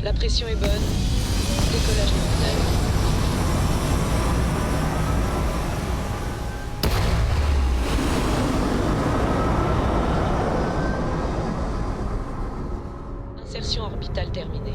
La pression est bonne. Décollage nominal. Insertion orbitale terminée.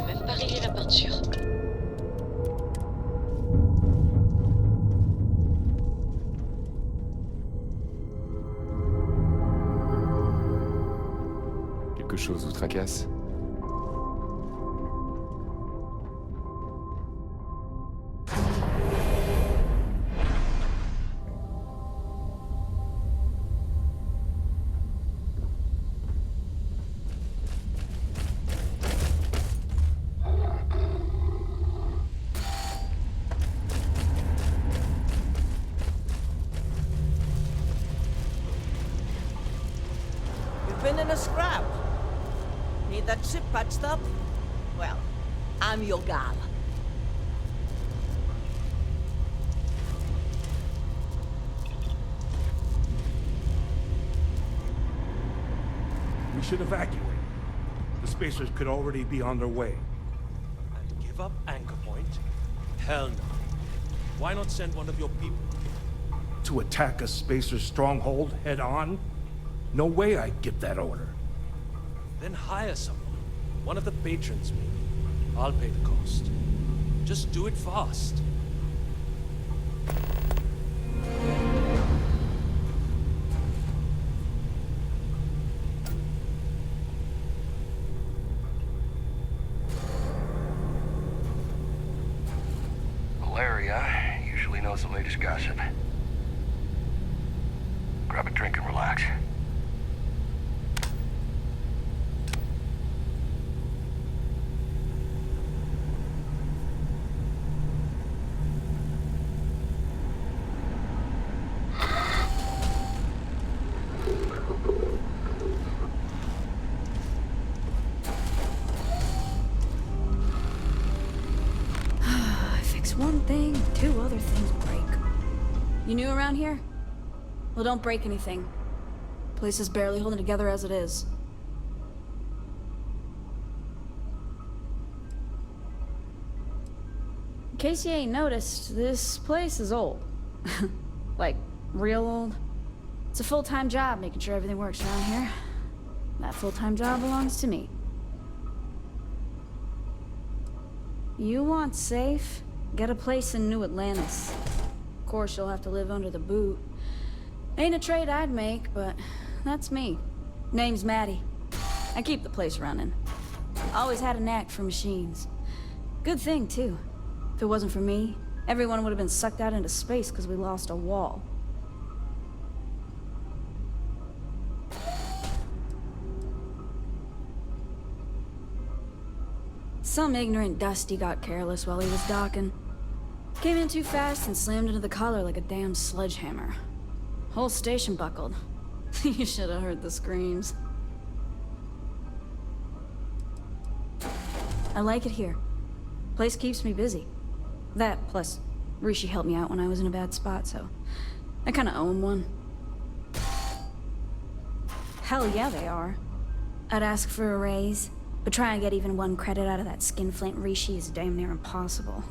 vais même pas rayer la peinture. Quelque chose vous tracasse? Been in a scrap. Need that ship patched up? Well, I'm your gal. We should evacuate. The spacers could already be on their way. And give up Anchor Point? Hell no. Why not send one of your people? To attack a spacer stronghold head on? No way I'd get that order. Then hire someone. One of the patrons, maybe. I'll pay the cost. Just do it fast. Valeria usually knows the latest gossip. Grab a drink and relax. One thing, two other things break. You new around here? Well, don't break anything. Place is barely holding together as it is. In case you ain't noticed, this place is old. Like, real old. It's a full-time job making sure everything works around here. That full-time job belongs to me. You want safe? Get a place in New Atlantis. Of course, you'll have to live under the boot. Ain't a trade I'd make, but that's me. Name's Maddie. I keep the place running. Always had a knack for machines. Good thing, too. If it wasn't for me, everyone would have been sucked out into space because we lost a wall. Some ignorant dusty got careless while he was docking. Came in too fast and slammed into the collar like a damn sledgehammer. Whole station buckled. You should have heard the screams. I like it here. Place keeps me busy. That, plus, Rishi helped me out when I was in a bad spot, so I kinda owe him one. Hell yeah, they are. I'd ask for a raise. But trying to get even one credit out of that skinflint Rishi is damn near impossible.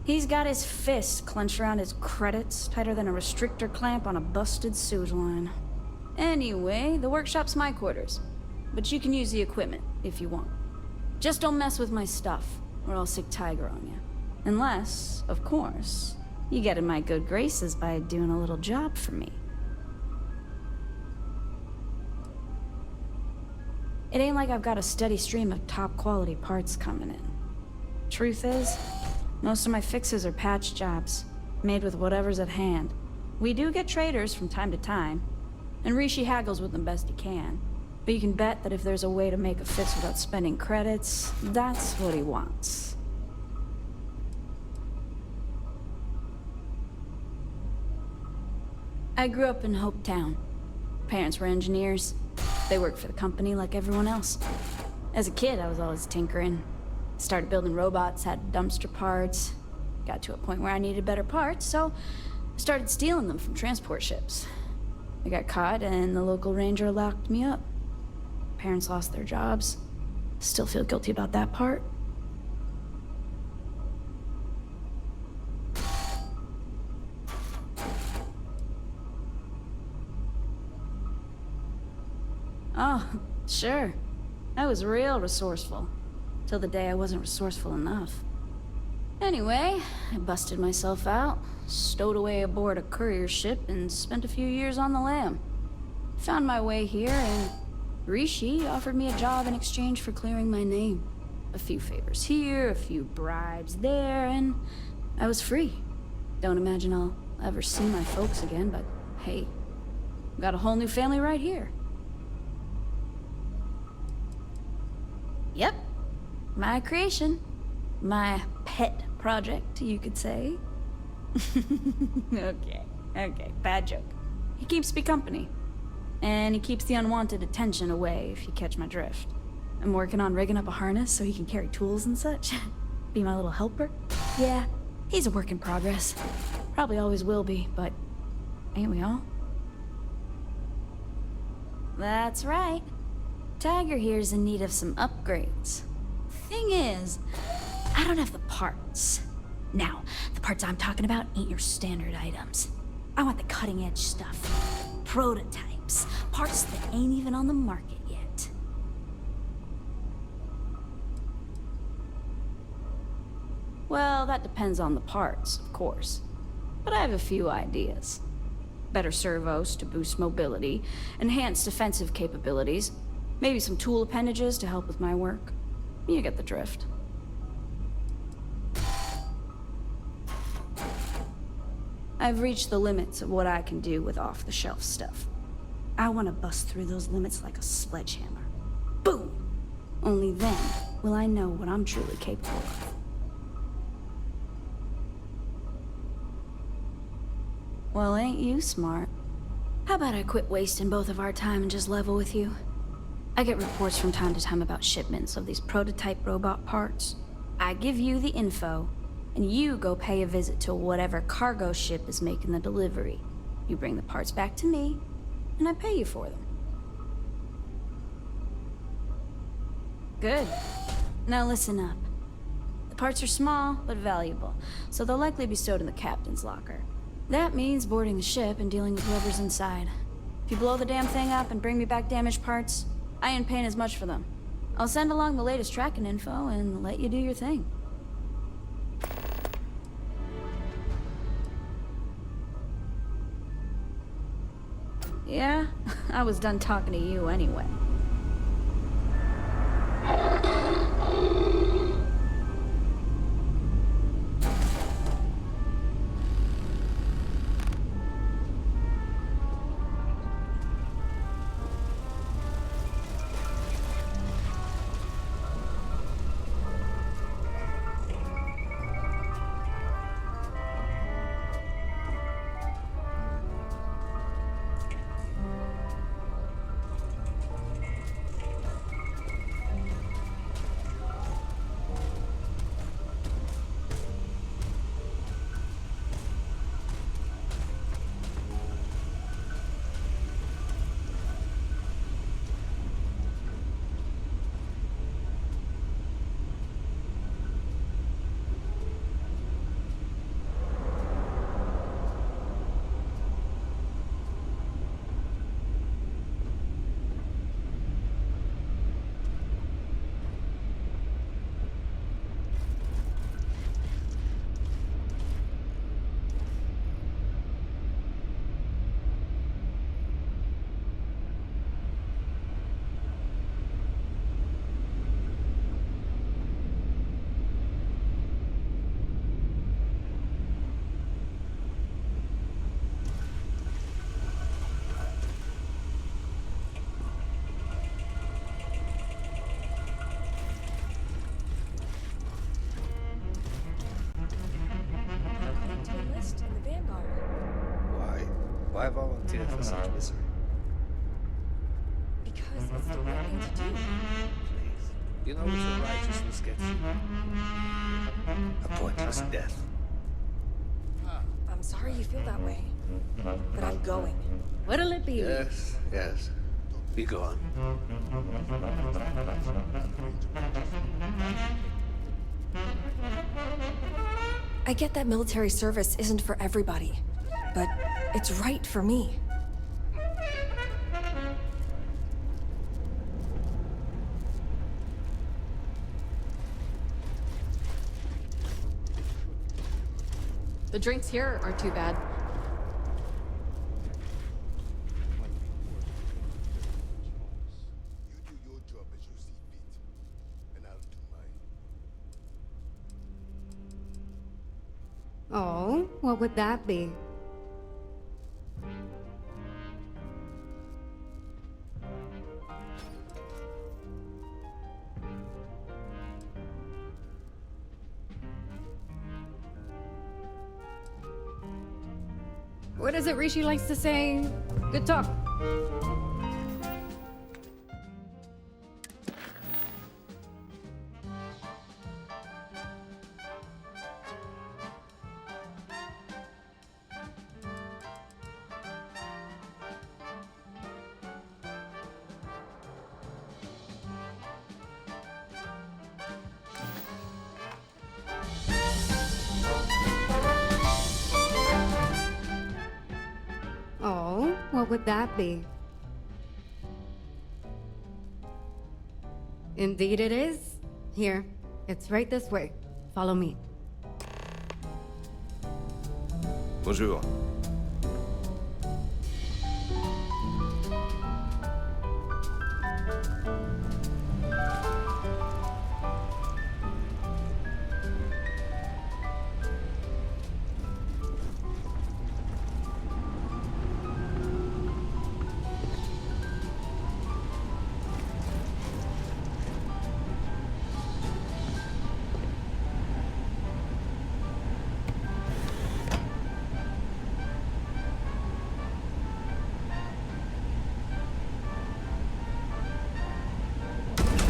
He's got his fist clenched around his credits, tighter than a restrictor clamp on a busted sewage line. Anyway, the workshop's my quarters. But you can use the equipment, if you want. Just don't mess with my stuff, or I'll sick tiger on you. Unless, of course, you get in my good graces by doing a little job for me. It ain't like I've got a steady stream of top quality parts coming in. Truth is, most of my fixes are patch jobs, made with whatever's at hand. We do get traders from time to time, and Rishi haggles with them best he can. But you can bet that if there's a way to make a fix without spending credits, that's what he wants. I grew up in Hope Town. Parents were engineers. They worked for the company like everyone else. As a kid, I was always tinkering. Started building robots, had dumpster parts. Got to a point where I needed better parts, so I started stealing them from transport ships. I got caught, and the local ranger locked me up. Parents lost their jobs. Still feel guilty about that part. Oh, sure. I was real resourceful. till the day I wasn't resourceful enough. Anyway, I busted myself out, stowed away aboard a courier ship, and spent a few years on the lam. Found my way here, and Rishi offered me a job in exchange for clearing my name. A few favors here, a few bribes there, and I was free. Don't imagine I'll ever see my folks again, but hey, got a whole new family right here. Yep, my creation. My pet project, you could say. Okay, bad joke. He keeps me company. And he keeps the unwanted attention away, if you catch my drift. I'm working on rigging up a harness so he can carry tools and such. Be my little helper. Yeah, he's a work in progress. Probably always will be, but ain't we all? That's right. Tiger here's in need of some upgrades. Thing is, I don't have the parts. Now, the parts I'm talking about ain't your standard items. I want the cutting-edge stuff. Prototypes. Parts that ain't even on the market yet. Well, that depends on the parts, of course. But I have a few ideas. Better servos to boost mobility, enhanced defensive capabilities, maybe some tool appendages to help with my work. You get the drift. I've reached the limits of what I can do with off-the-shelf stuff. I want to bust through those limits like a sledgehammer. Boom! Only then will I know what I'm truly capable of. Well, ain't you smart? How about I quit wasting both of our time and just level with you? I get reports from time to time about shipments of these prototype robot parts. I give you the info, and you go pay a visit to whatever cargo ship is making the delivery. You bring the parts back to me, and I pay you for them. Good. Now listen up. The parts are small, but valuable, so they'll likely be stowed in the captain's locker. That means boarding the ship and dealing with whoever's inside. If you blow the damn thing up and bring me back damaged parts, I ain't paying as much for them. I'll send along the latest tracking info and let you do your thing. Yeah, I was done talking to you anyway. Why volunteer for such misery? Because it's the right thing to do. Please. You know what your righteousness gets you? A pointless death. I'm sorry you feel that way, but I'm going. What'll it be? Yes, yes. Be gone. I get that military service isn't for everybody, but it's right for me. The drinks here aren't too bad. You do your job as you see fit, and I'll do mine. Oh, what would that be? What is it Rishi likes to say? Good talk. Oh, what would that be? Indeed it is. Here, it's right this way. Follow me. Bonjour.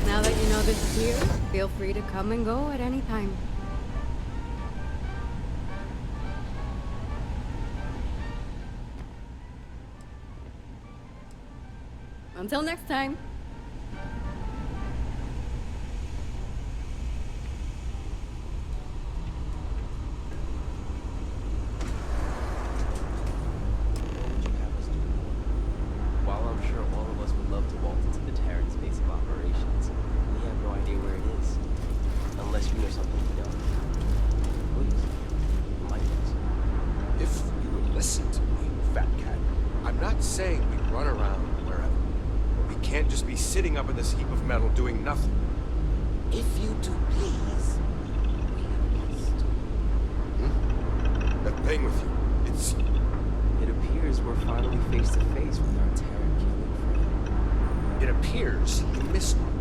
Now that you know this is here, feel free to come and go at any time. Until next time. While I'm sure all of us would love to walk into the Terran space of operations, we have no idea where it is. Unless you know something we don't. Please, enlighten us. If you would listen to me, fat cat, I'm not saying we run around wherever. We can't just be sitting up in this heap of metal doing nothing. If you do please, we have guest. That thing with you, it's... It appears we're finally face to face with our Terran killing friend. It appears you missed one.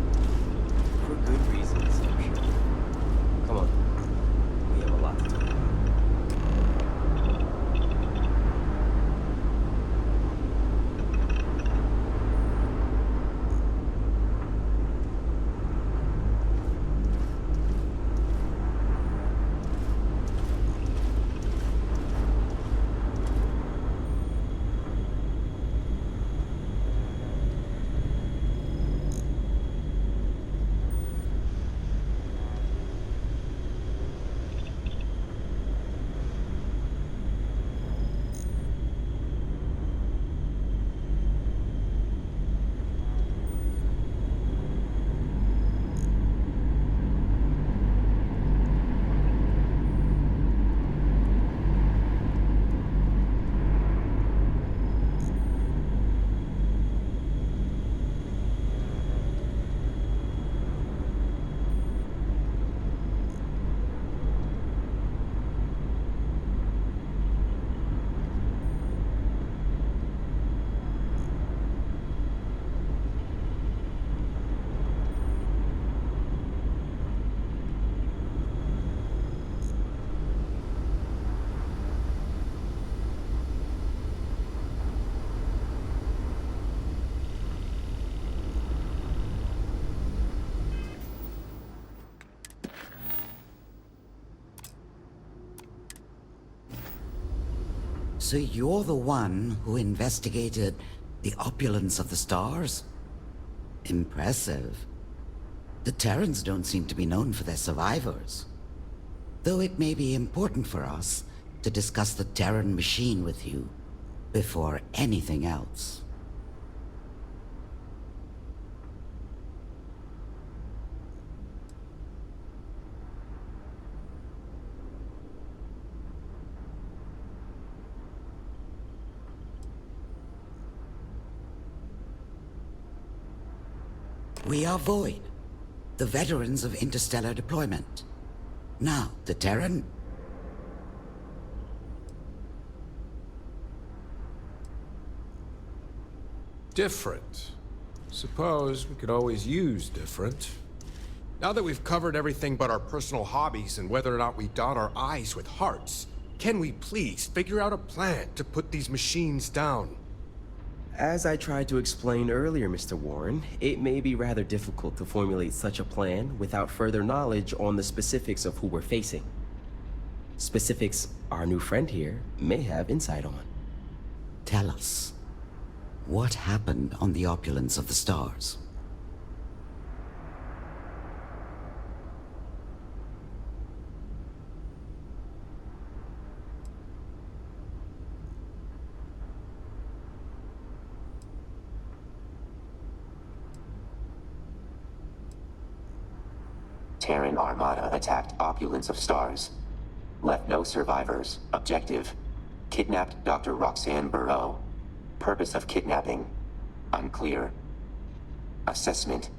For good reasons, I'm sure. Come on. We have a lot to talk about. So you're the one who investigated the opulence of the stars? Impressive. The Terrans don't seem to be known for their survivors. Though it may be important for us to discuss the Terran machine with you before anything else. We are Void, the veterans of interstellar deployment. Now, the Terran... Different. Suppose we could always use different. Now that we've covered everything but our personal hobbies and whether or not we dot our I's with hearts, can we please figure out a plan to put these machines down? As I tried to explain earlier, Mr. Warren, it may be rather difficult to formulate such a plan without further knowledge on the specifics of who we're facing. Specifics our new friend here may have insight on. Tell us, what happened on the opulence of the stars? Terran Armada attacked opulence of stars. Left no survivors. Objective: kidnapped Dr. Roxanne Burrow. Purpose of kidnapping: unclear. Assessment: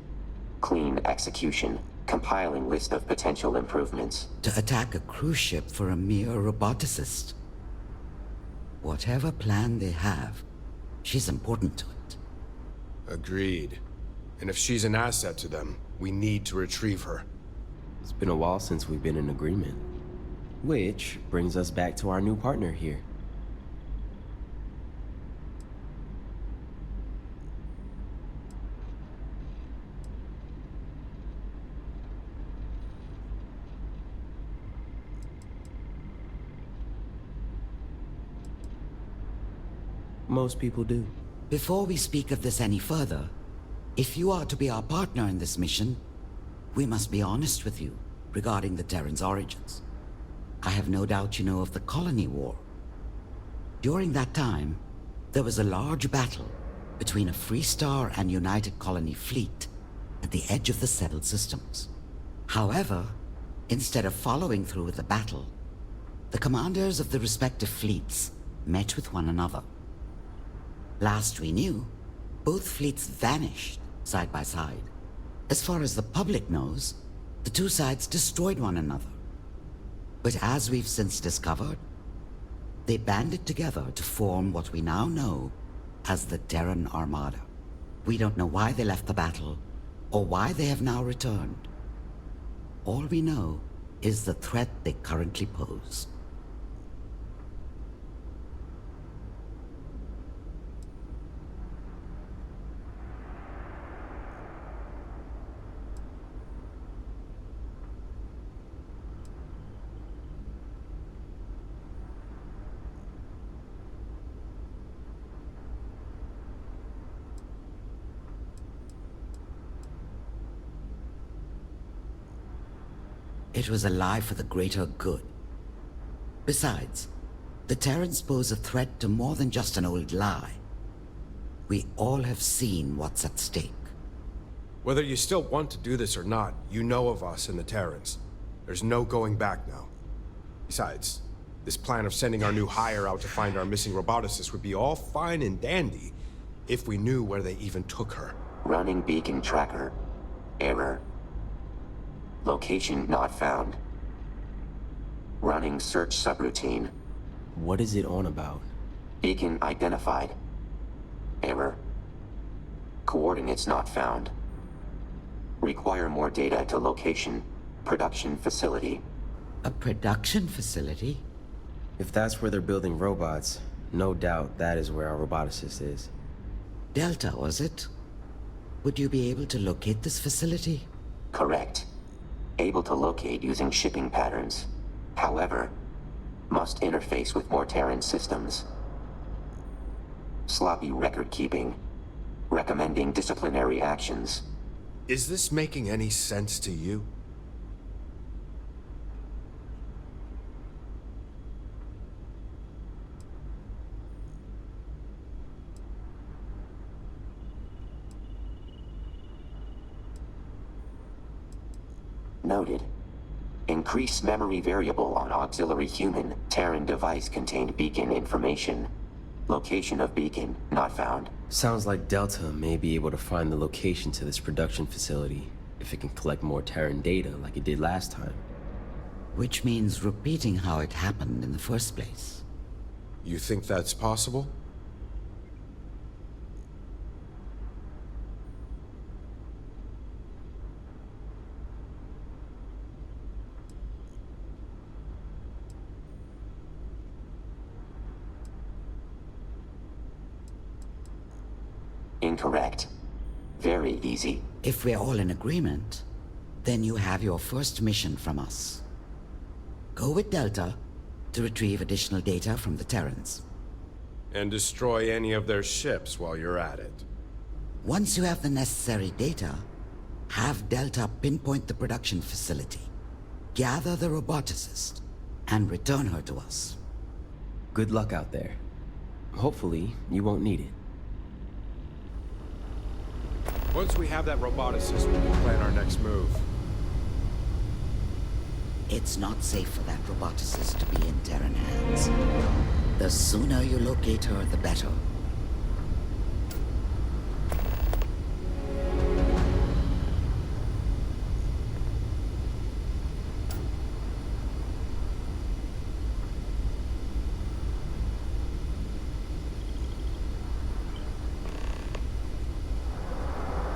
clean execution. Compiling list of potential improvements. To attack a cruise ship for a mere roboticist. Whatever plan they have, she's important to it. Agreed. And if she's an asset to them, we need to retrieve her. It's been a while since we've been in agreement. Which brings us back to our new partner here. Most people do. Before we speak of this any further, if you are to be our partner in this mission, we must be honest with you regarding the Terran's origins. I have no doubt you know of the Colony War. During that time, there was a large battle between a Free Star and United Colony fleet at the edge of the settled systems. However, instead of following through with the battle, the commanders of the respective fleets met with one another. Last we knew, both fleets vanished side by side. As far as the public knows, the two sides destroyed one another. But as we've since discovered, they banded together to form what we now know as the Terran Armada. We don't know why they left the battle, or why they have now returned. All we know is the threat they currently pose. It was a lie for the greater good. Besides, the Terrans pose a threat to more than just an old lie. We all have seen what's at stake. Whether you still want to do this or not, you know of us and the Terrans. There's no going back now. Besides, this plan of sending our new hire out to find our missing roboticist would be all fine and dandy if we knew where they even took her. Running beacon tracker. Error. Location not found. Running search subroutine. What is it on about? Beacon identified. Error. Coordinates not found. Require more data to location. Production facility. A production facility? If that's where they're building robots, no doubt that is where our roboticist is. Delta, was it? Would you be able to locate this facility? Correct. Able to locate using shipping patterns. However, must interface with more Terran systems. Sloppy record keeping. Recommending disciplinary actions. Is this making any sense to you? Noted. Increase memory variable on auxiliary human. Terran device contained beacon information. Location of beacon not found. Sounds like Delta may be able to find the location to this production facility if it can collect more Terran data like it did last time. Which means repeating how it happened in the first place. You think that's possible? Incorrect. Very easy. If we're all in agreement, then you have your first mission from us. Go with Delta to retrieve additional data from the Terrans. And destroy any of their ships while you're at it. Once you have the necessary data, have Delta pinpoint the production facility, gather the roboticist, and return her to us. Good luck out there. Hopefully, you won't need it. Once we have that roboticist, we can plan our next move. It's not safe for that roboticist to be in Terran hands. The sooner you locate her, the better.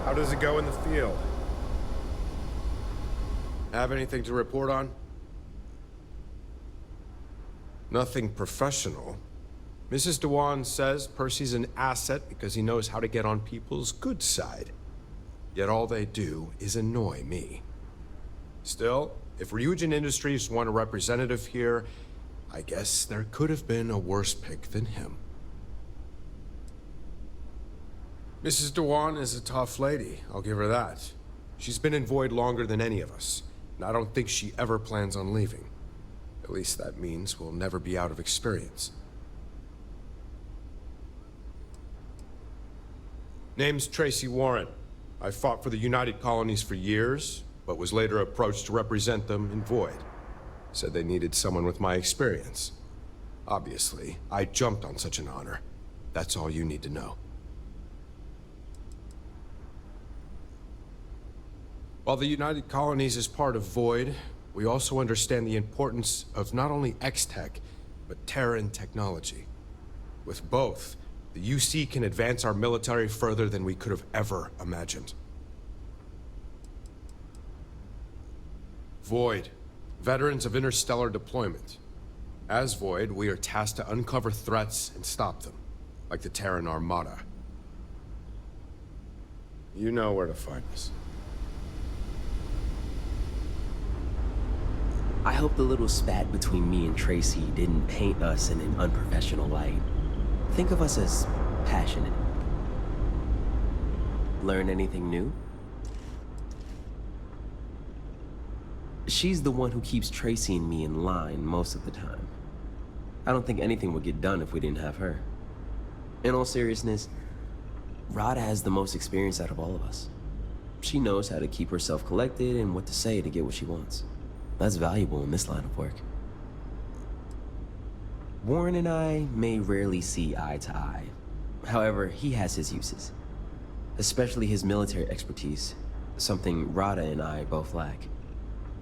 How does it go in the field? Have anything to report on? Nothing professional. Mrs. Dewan says Percy's an asset because he knows how to get on people's good side. Yet all they do is annoy me. Still, if Ryujin Industries want a representative here, I guess there could have been a worse pick than him. Mrs. Dewan is a tough lady, I'll give her that. She's been in Void longer than any of us, and I don't think she ever plans on leaving. At least that means we'll never be out of experience. Name's Tracy Warren. I fought for the United Colonies for years, but was later approached to represent them in Void. Said they needed someone with my experience. Obviously, I jumped on such an honor. That's all you need to know. While the United Colonies is part of Void, we also understand the importance of not only X-Tech, but Terran technology. With both, the UC can advance our military further than we could have ever imagined. Void, veterans of interstellar deployment. As Void, we are tasked to uncover threats and stop them, like the Terran Armada. You know where to find us. I hope the little spat between me and Tracy didn't paint us in an unprofessional light. Think of us as passionate. Learn anything new? She's the one who keeps Tracy and me in line most of the time. I don't think anything would get done if we didn't have her. In all seriousness, Rada has the most experience out of all of us. She knows how to keep herself collected and what to say to get what she wants. That's valuable in this line of work. Warren and I may rarely see eye to eye. However, he has his uses. Especially his military expertise, something Rada and I both lack.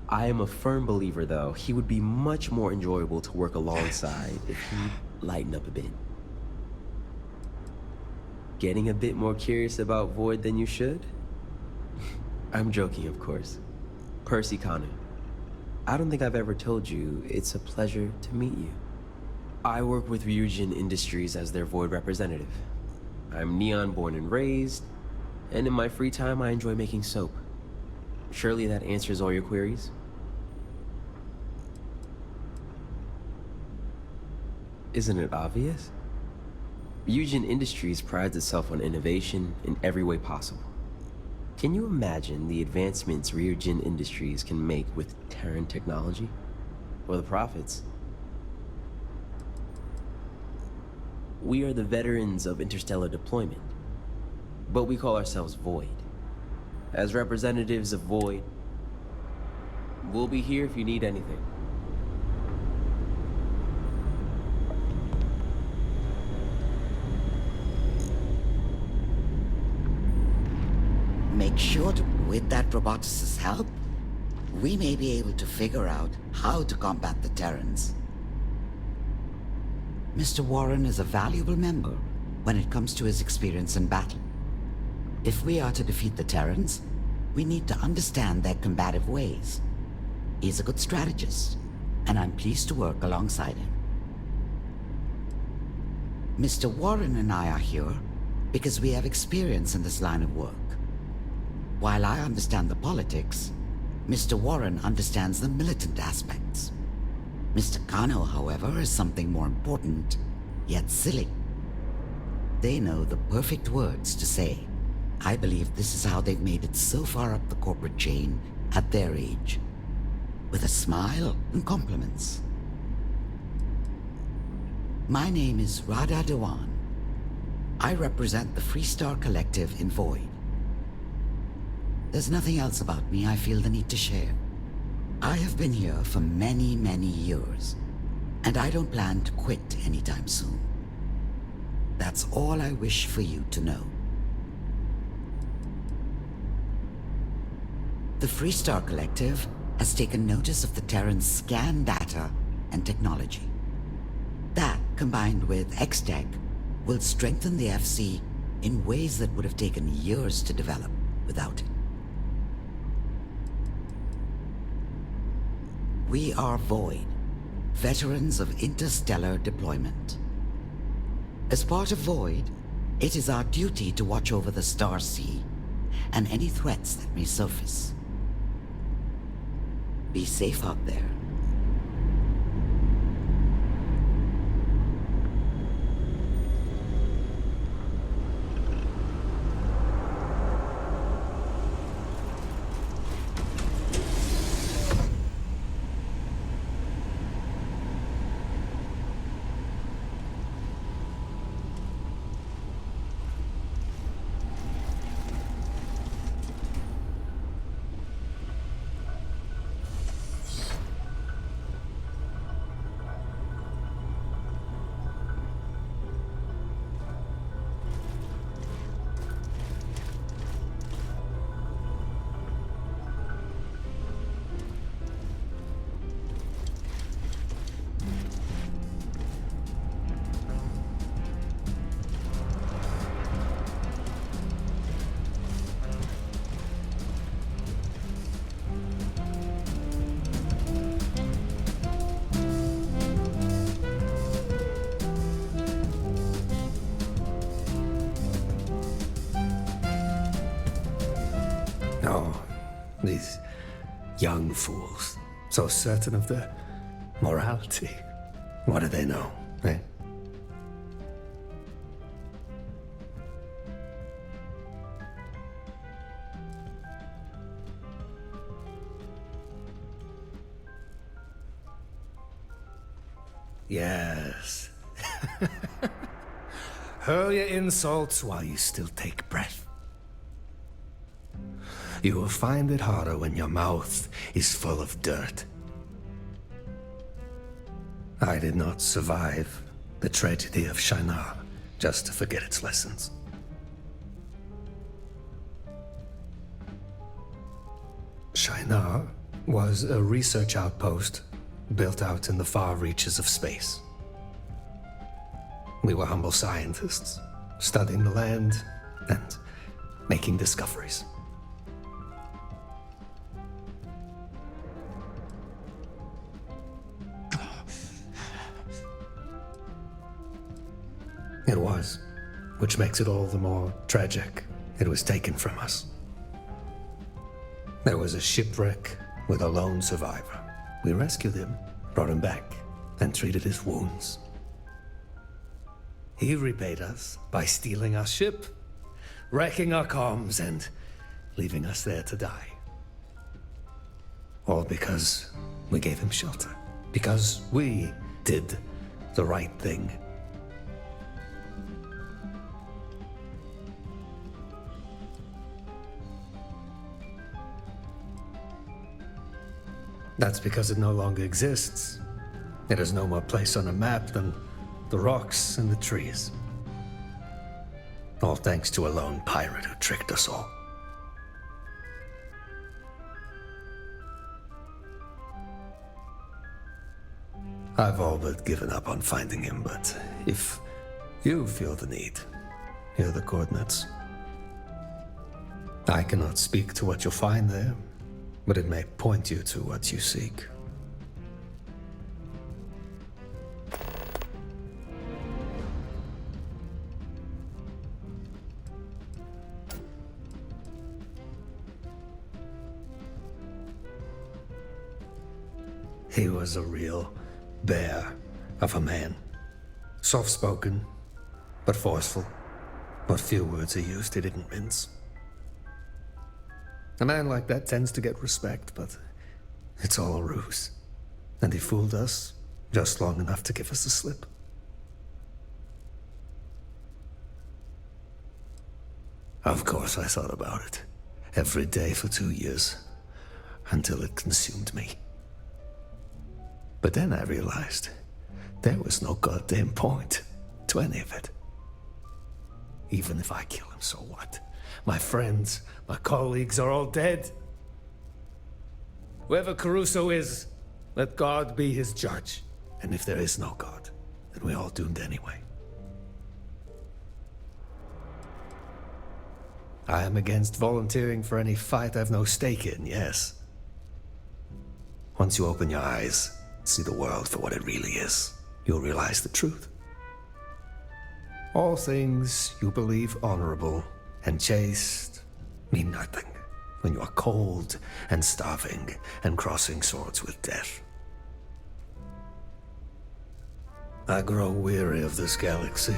I am a firm believer, though, he would be much more enjoyable to work alongside if he'd lighten up a bit. Getting a bit more curious about Void than you should? I'm joking, of course. Percy Connor. I don't think I've ever told you it's a pleasure to meet you. I work with Ryujin Industries as their Void representative. I'm Neon born and raised, and in my free time I enjoy making soap. Surely that answers all your queries? Isn't it obvious? Ryujin Industries prides itself on innovation in every way possible. Can you imagine the advancements Ryujin Industries can make with Terran technology? Or the profits? We are the veterans of interstellar deployment, but we call ourselves Void. As representatives of Void, we'll be here if you need anything. make sure to, with that roboticist's help, we may be able to figure out how to combat the Terrans. Mr. Warren is a valuable member when it comes to his experience in battle. If we are to defeat the Terrans, we need to understand their combative ways. He's a good strategist, and I'm pleased to work alongside him. Mr. Warren and I are here because we have experience in this line of work. While I understand the politics, Mr. Warren understands the militant aspects. Mr. Kano, however, is something more important, yet silly. They know the perfect words to say. I believe this is how they've made it so far up the corporate chain at their age. With a smile and compliments. My name is Radha Dewan. I represent the Freestar Collective in Void. There's nothing else about me I feel the need to share. I have been here for many, many years, and I don't plan to quit anytime soon. That's all I wish for you to know. The Freestar Collective has taken notice of the Terran's scan data and technology. That, combined with X-Tech, will strengthen the FC in ways that would have taken years to develop without it. We are Void, veterans of interstellar deployment. As part of Void, it is our duty to watch over the Star Sea and any threats that may surface. Be safe out there. Oh, these young fools, so certain of their morality. What do they know, eh? Yes. Hurl your insults while you still take breath. You will find it harder when your mouth is full of dirt. I did not survive the tragedy of Shinar just to forget its lessons. Shinar was a research outpost built out in the far reaches of space. We were humble scientists, studying the land and making discoveries. It was, which makes it all the more tragic. It was taken from us. There was a shipwreck with a lone survivor. We rescued him, brought him back, and treated his wounds. He repaid us by stealing our ship, wrecking our comms, and leaving us there to die. All because we gave him shelter. Because we did the right thing. That's because it no longer exists. It has no more place on a map than the rocks and the trees. All thanks to a lone pirate who tricked us all. I've all but given up on finding him, but if you feel the need, here are the coordinates. I cannot speak to what you'll find there, but it may point you to what you seek. He was a real bear of a man. Soft-spoken, but forceful. What few words he used, he didn't mince. A man like that tends to get respect, but it's all a ruse. And he fooled us just long enough to give us the slip. Of course I thought about it. Every day for 2 years. Until it consumed me. But then I realized there was no goddamn point to any of it. Even if I kill him, so what? My friends, my colleagues are all dead. Whoever Caruso is, let God be his judge. And if there is no God, then we're all doomed anyway. I am against volunteering for any fight I've no stake in, yes. Once you open your eyes, see the world for what it really is, you'll realize the truth. All things you believe honorable and chaste mean nothing when you are cold and starving and crossing swords with death. I grow weary of this galaxy.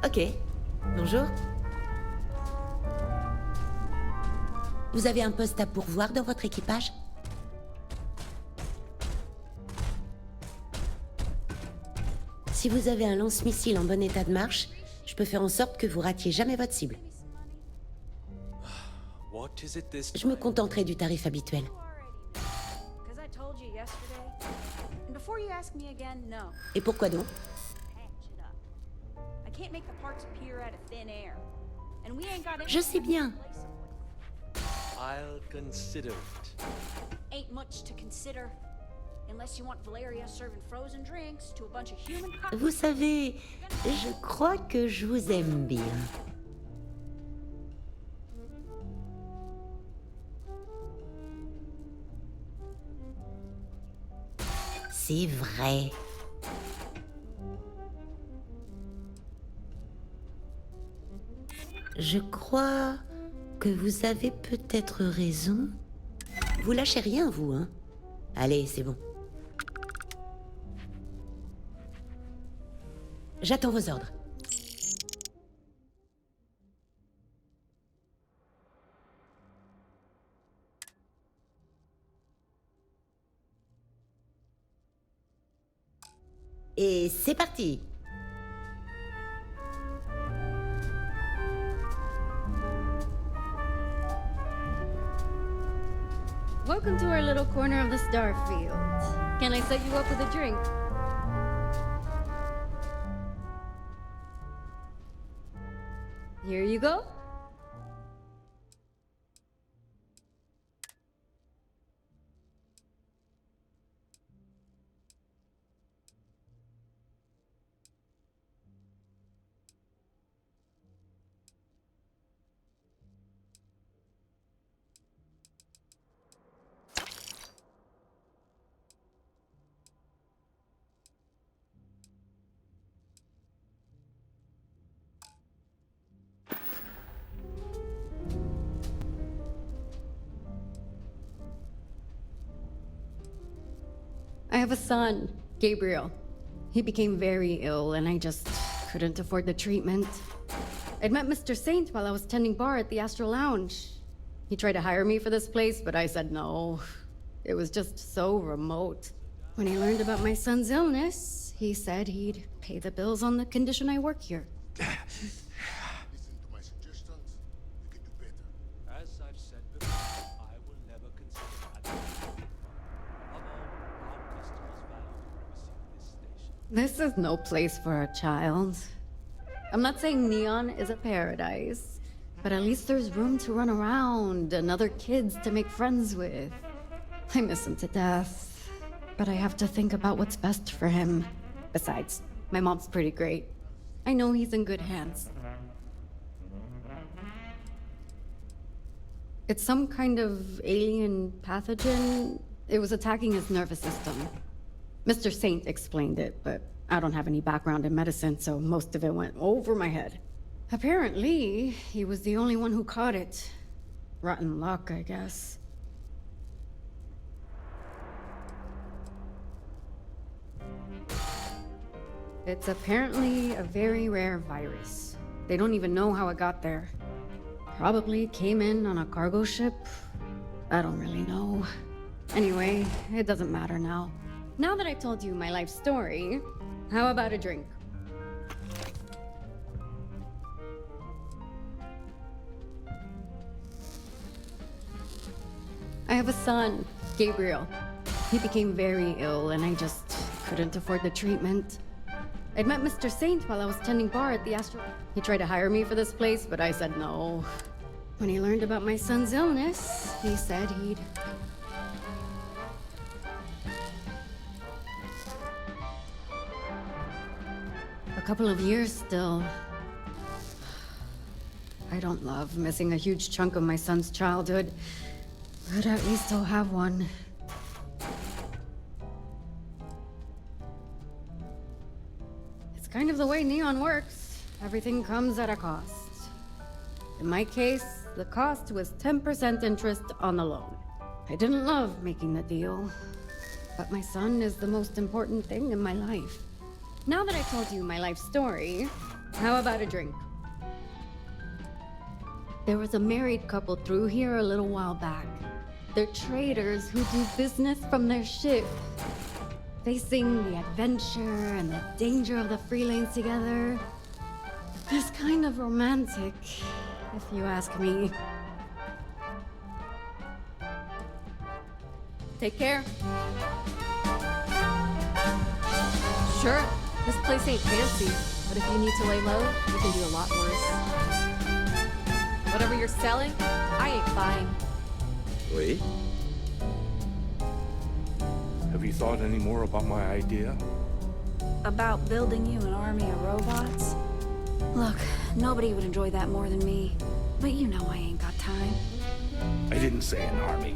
Ok. Bonjour. Vous avez un poste à pourvoir dans votre équipage? Si vous avez un lance-missile en bon état de marche, je peux faire en sorte que vous ratiez jamais votre cible. Je me contenterai du tarif habituel. Et pourquoi donc? Je sais bien. I'll consider it. Ain't much to consider. Unless you want Valeria serving frozen drinks to a bunch of human... Vous savez, je crois que je vous aime bien. C'est vrai. Je crois que vous avez peut-être raison. Vous lâchez rien, vous, hein? Allez, c'est bon. J'attends vos ordres. Et c'est parti! Welcome to our little corner of the Starfield. Can I set you up with a drink? Here you go. I have a son, Gabriel. He became very ill and I just couldn't afford the treatment. I'd met Mr. Saint while I was tending bar at the Astral Lounge. He tried to hire me for this place, but I said no. It was just so remote. When he learned about my son's illness, he said he'd pay the bills on the condition I work here. As I've said before, This is no place for a child. I'm not saying Neon is a paradise, but at least there's room to run around and other kids to make friends with. I miss him to death, but I have to think about what's best for him. Besides, my mom's pretty great. I know he's in good hands. It's some kind of alien pathogen. It was attacking his nervous system. Mr. Saint explained it, but I don't have any background in medicine, so most of it went over my head. Apparently, he was the only one who caught it. Rotten luck, I guess. It's apparently a very rare virus. They don't even know how it got there. Probably came in on a cargo ship. I don't really know. Anyway, it doesn't matter now. Now that I told you my life story, how about a drink? I have a son, Gabriel. He became very ill and I just couldn't afford the treatment. I'd met Mr. Saint while I was tending bar at the Astro. He tried to hire me for this place, but I said no. When he learned about my son's illness, he said he'd... A couple of years still. I don't love missing a huge chunk of my son's childhood, but at least he'll have one. It's kind of the way Neon works. Everything comes at a cost. In my case, the cost was 10% interest on the loan. I didn't love making the deal, but my son is the most important thing in my life. Now that I told you my life story, how about a drink? There was a married couple through here a little while back. They're traders who do business from their ship, facing the adventure and the danger of the free lanes together. It's kind of romantic, if you ask me. Take care. Sure, this place ain't fancy, but if you need to lay low, you can do a lot worse. Whatever you're selling, I ain't buying. Oui? Have you thought any more about my idea? About building you an army of robots? Look, nobody would enjoy that more than me. But you know I ain't got time. I didn't say an army.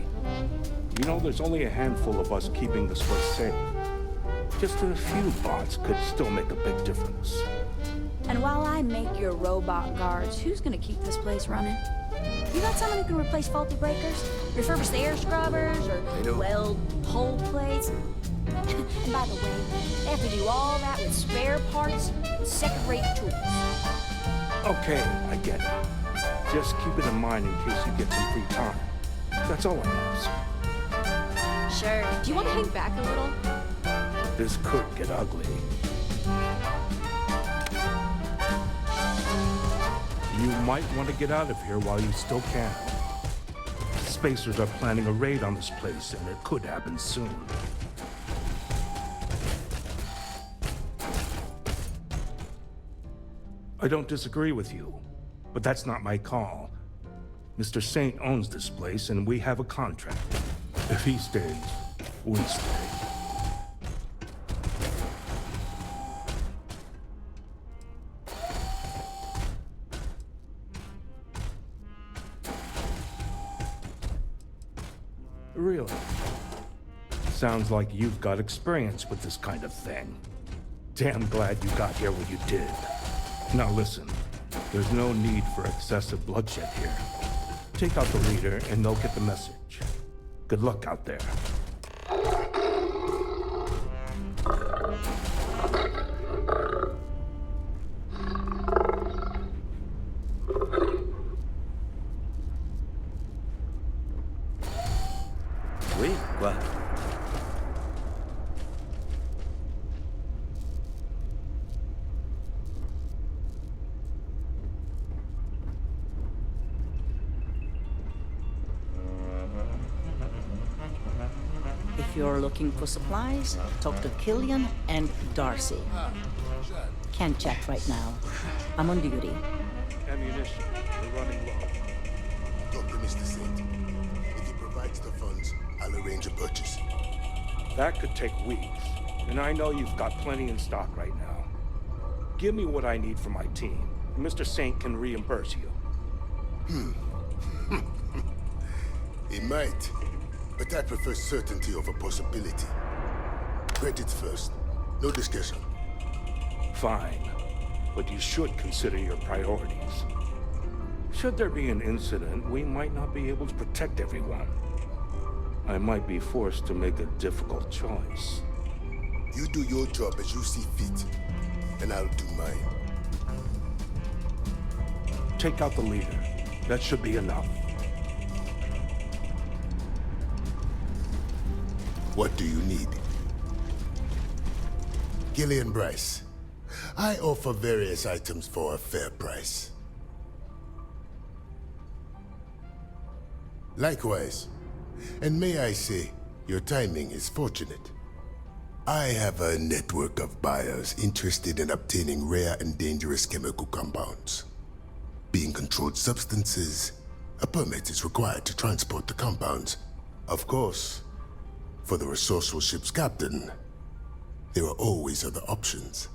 You know, there's only a handful of us keeping this place safe. Just a few bots could still make a big difference. And while I make your robot guards, who's gonna keep this place running? You got someone who can replace faulty breakers? Refurbish the air scrubbers? Or weld hull plates? And by the way, they have to do all that with spare parts and second-rate tools. Okay, I get it. Just keep it in mind in case you get some free time. That's all I ask. Sure. Do you want to hang back a little? This could get ugly. You might want to get out of here while you still can. Spacers are planning a raid on this place, and it could happen soon. I don't disagree with you, but that's not my call. Mr. Saint owns this place, and we have a contract. If he stays, we stay. Really? Sounds like you've got experience with this kind of thing. Damn glad you got here when you did. Now listen, there's no need for excessive bloodshed here. Take out the leader and they'll get the message. Good luck out there. Oui, quoi? If you're looking for supplies, talk to Killian and Darcy. Can't chat right now. I'm on duty. Ammunition. We're running low. Talk to Mr. Saint. If he provides the funds, I'll arrange a purchase. That could take weeks, and I know you've got plenty in stock right now. Give me what I need for my team, and Mr. Saint can reimburse you. He might, but I prefer certainty over possibility. Credits first. No discussion. Fine, but you should consider your priorities. Should there be an incident, we might not be able to protect everyone. I might be forced to make a difficult choice. You do your job as you see fit, and I'll do mine. Take out the leader. That should be enough. What do you need? Gillian Bryce. I offer various items for a fair price. Likewise. And may I say, your timing is fortunate. I have a network of buyers interested in obtaining rare and dangerous chemical compounds. Being controlled substances, a permit is required to transport the compounds. Of course, for the resourceful ship's captain, there are always other options.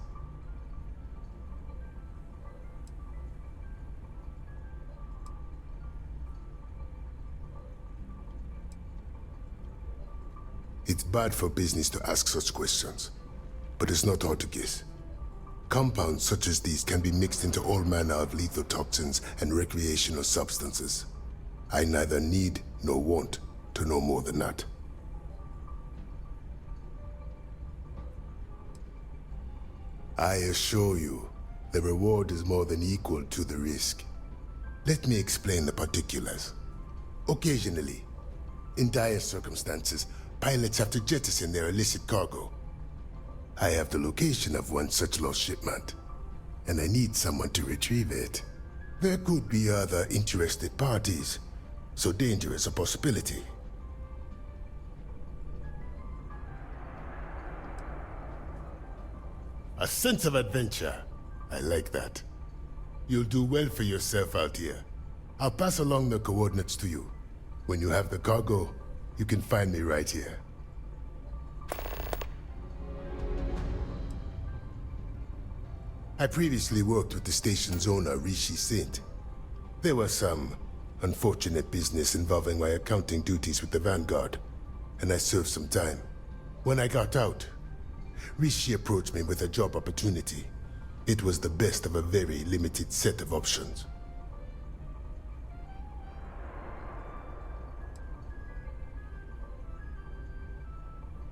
It's bad for business to ask such questions, but it's not hard to guess. Compounds such as these can be mixed into all manner of lethal toxins and recreational substances. I neither need nor want to know more than that. I assure you, the reward is more than equal to the risk. Let me explain the particulars. Occasionally, in dire circumstances, pilots have to jettison their illicit cargo. I have the location of one such lost shipment, and I need someone to retrieve it. There could be other interested parties, so danger is a possibility. A sense of adventure. I like that. You'll do well for yourself out here. I'll pass along the coordinates to you. When you have the cargo, you can find me right here. I previously worked with the station's owner, Rishi Saint. There was some unfortunate business involving my accounting duties with the Vanguard, and I served some time. When I got out, Rishi approached me with a job opportunity. It was the best of a very limited set of options.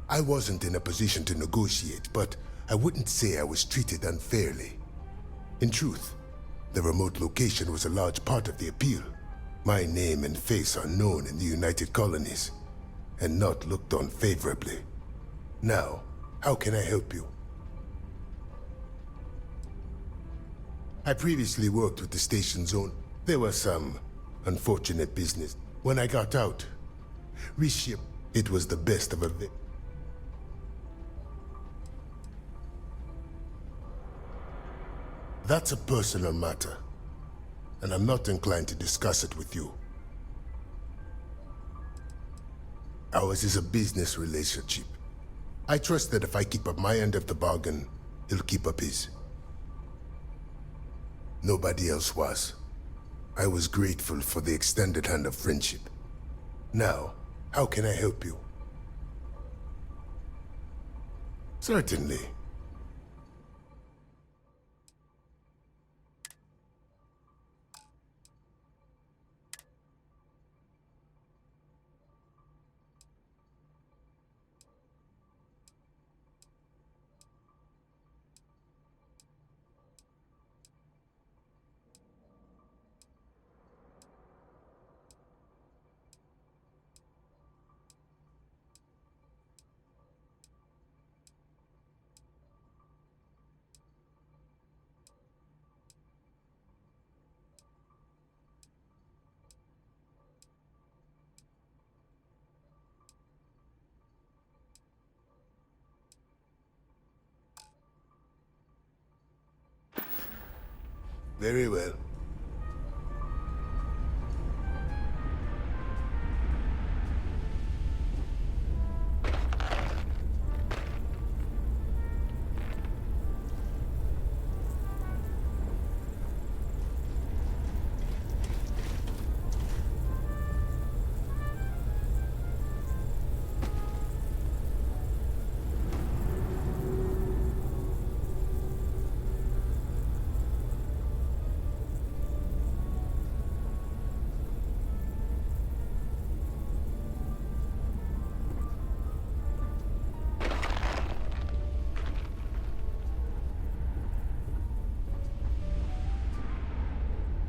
I wasn't in a position to negotiate, but I wouldn't say I was treated unfairly. In truth, the remote location was a large part of the appeal. My name and face are known in the United Colonies, and not looked on favorably. Now, how can I help you? I previously worked with the station's own. There was some unfortunate business. When I got out, Rishi, it was the best of a That's a personal matter, and I'm not inclined to discuss it with you. Ours is a business relationship. I trust that if I keep up my end of the bargain, he'll keep up his. Nobody else was. I was grateful for the extended hand of friendship. Now, how can I help you? Certainly. Very well.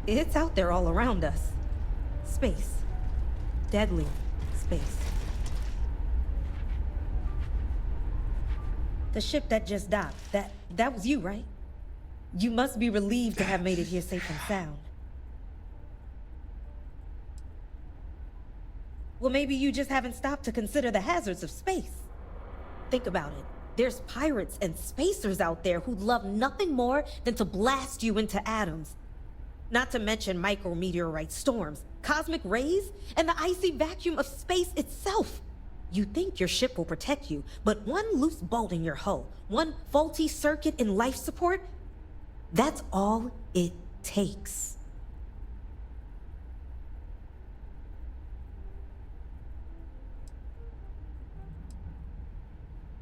It's out there all around us. Space. Deadly space. The ship that just docked, that was you, right? You must be relieved to have made it here safe and sound. Well, maybe you just haven't stopped to consider the hazards of space. Think about it. There's pirates and spacers out there who'd love nothing more than to blast you into atoms. Not to mention micrometeorite storms, cosmic rays, and the icy vacuum of space itself. You think your ship will protect you, but one loose bolt in your hull, one faulty circuit in life support, that's all it takes.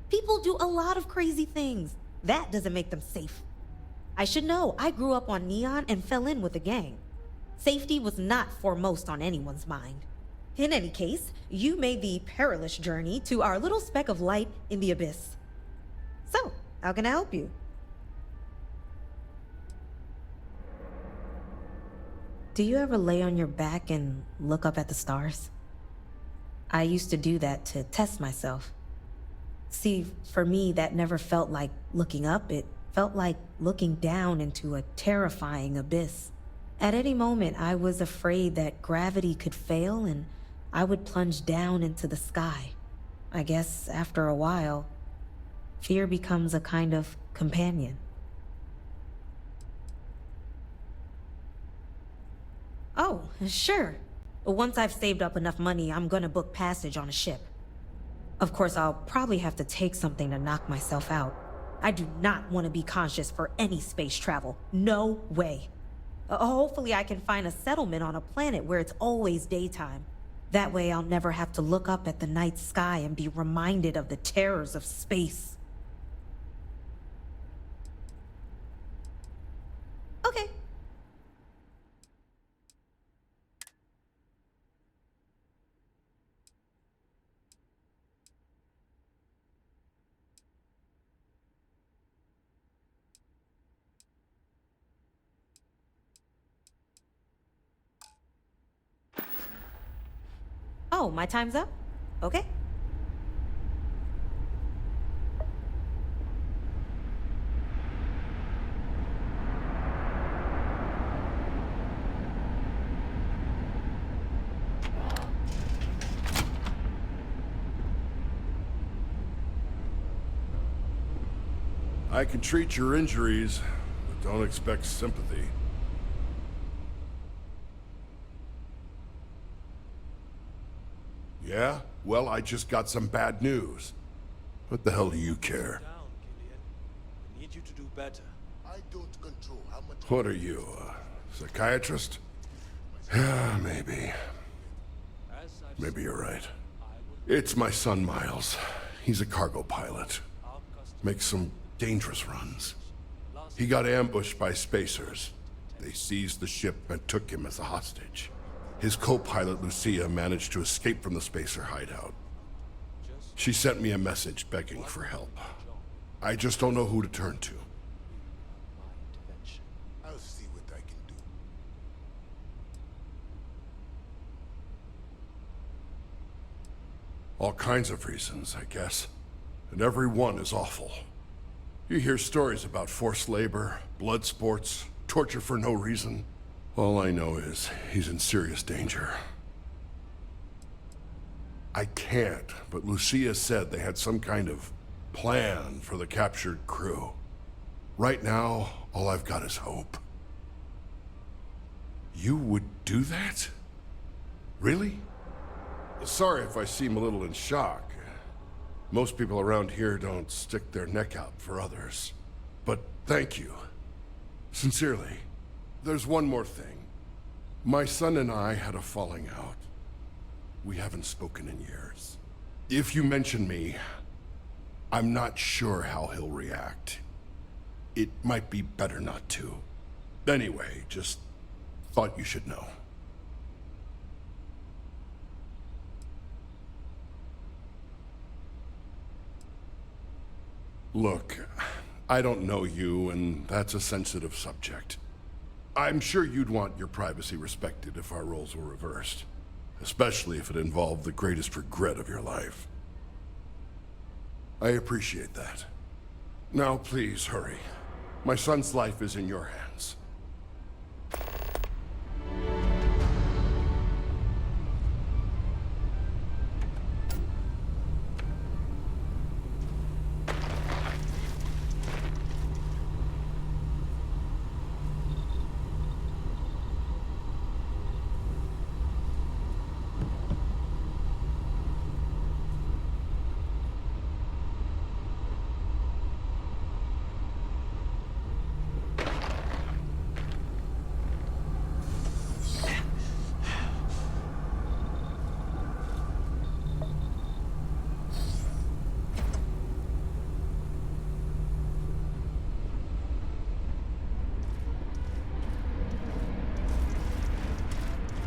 People do a lot of crazy things. That doesn't make them safe. I should know, I grew up on Neon and fell in with a gang. Safety was not foremost on anyone's mind. In any case, you made the perilous journey to our little speck of light in the abyss. So, how can I help you? Do you ever lay on your back and look up at the stars? I used to do that to test myself. See, for me, that never felt like looking up. It felt like looking down into a terrifying abyss. At any moment, I was afraid that gravity could fail and I would plunge down into the sky. I guess after a while, fear becomes a kind of companion. Oh, sure. Once I've saved up enough money, I'm gonna book passage on a ship. Of course, I'll probably have to take something to knock myself out. I do not want to be conscious for any space travel. No way. Hopefully I can find a settlement on a planet where it's always daytime. That way I'll never have to look up at the night sky and be reminded of the terrors of space. Okay. Oh, my time's up? Okay. I can treat your injuries, but don't expect sympathy. Yeah? Well, I just got some bad news. What the hell do you care? I need you to do better. I don't control how much... What are you, a psychiatrist? Yeah, maybe. Maybe you're right. It's my son, Miles. He's a cargo pilot. Makes some dangerous runs. He got ambushed by spacers. They seized the ship and took him as a hostage. His co-pilot, Lucia, managed to escape from the spacer hideout. She sent me a message begging for help. I just don't know who to turn to. I'll see what I can do. All kinds of reasons, I guess. And every one is awful. You hear stories about forced labor, blood sports, torture for no reason. All I know is he's in serious danger. I can't, but Lucia said they had some kind of plan for the captured crew. Right now, all I've got is hope. You would do that? Really? Sorry if I seem a little in shock. Most people around here don't stick their neck out for others. But thank you. Sincerely. There's one more thing. My son and I had a falling out. We haven't spoken in years. If you mention me, I'm not sure how he'll react. It might be better not to. Anyway, just thought you should know. Look, I don't know you, and that's a sensitive subject. I'm sure you'd want your privacy respected if our roles were reversed, especially if it involved the greatest regret of your life. I appreciate that. Now, please, hurry. My son's life is in your hands.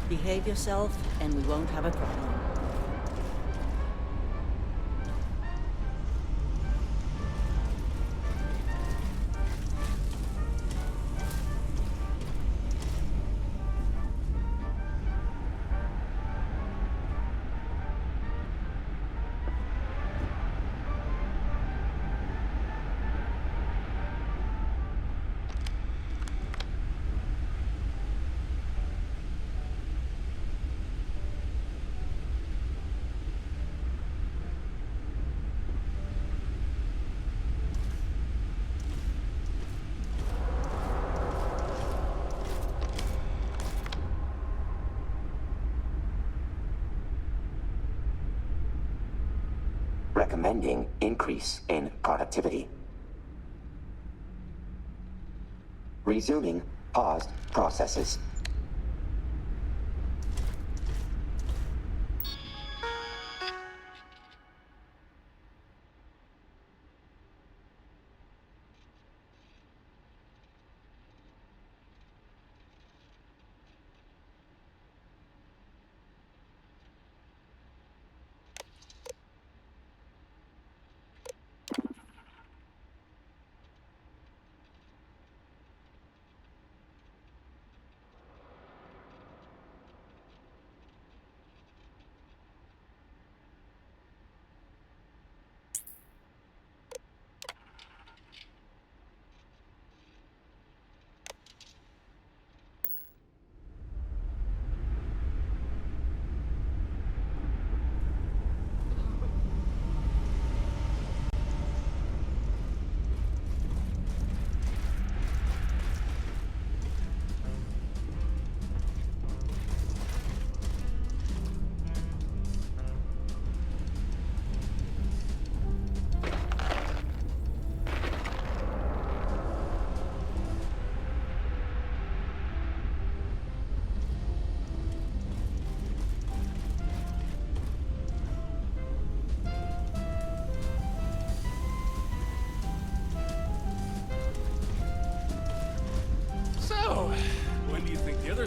Behave yourself, and we won't have a problem. Recommending increase in productivity. Resuming paused processes.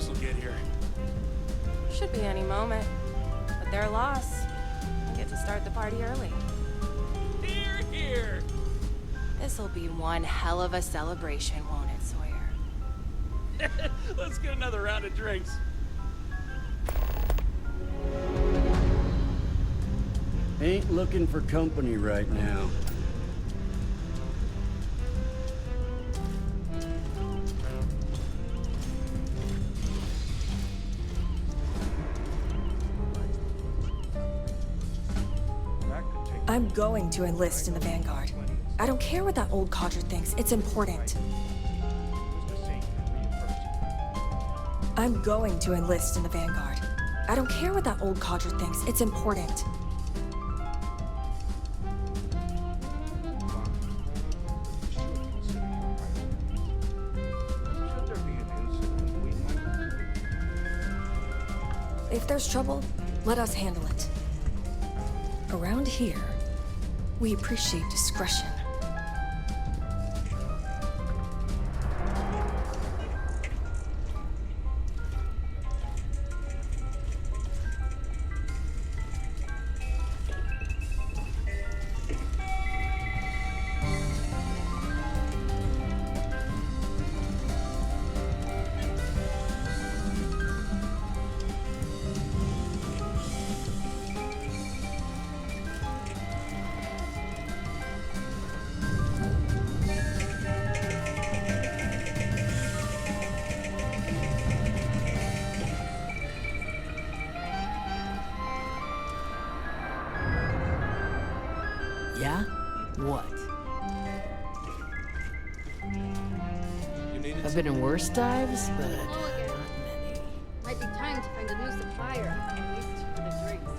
Will get here. Should be any moment. But their loss. I get to start the party early. Here, here! This'll be one hell of a celebration, won't it, Sawyer? Let's get another round of drinks. Ain't looking for company right now. I'm going to enlist in the Vanguard. I don't care what that old codger thinks. It's important. I'm going to enlist in the Vanguard. I don't care what that old codger thinks. It's important. If there's trouble, let us handle it. Around here, we appreciate discretion. Yeah? What? I've been in worse dives, but not many. Might be time to find a new supplier, at least for the drinks.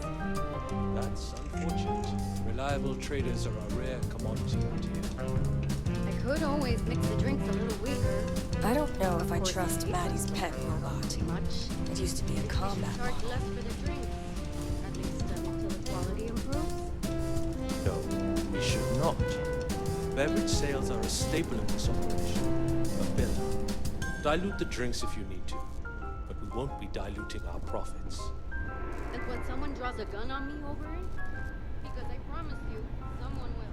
That's unfortunate. Reliable traders are a rare commodity out here. I could always mix the drinks a little weaker. I don't know if I trust Maddie's pet robot. Much. It used to be a combat Charge model. less for the drinks. At least until the quality improves. No, we should not. Beverage sales are a staple of this operation. A pillar. Dilute the drinks if you need to, but we won't be diluting our profits. And when someone draws a gun on me over it, because I promise you, someone will.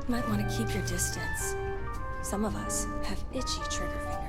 Might want to keep your distance. Some of us have itchy trigger fingers.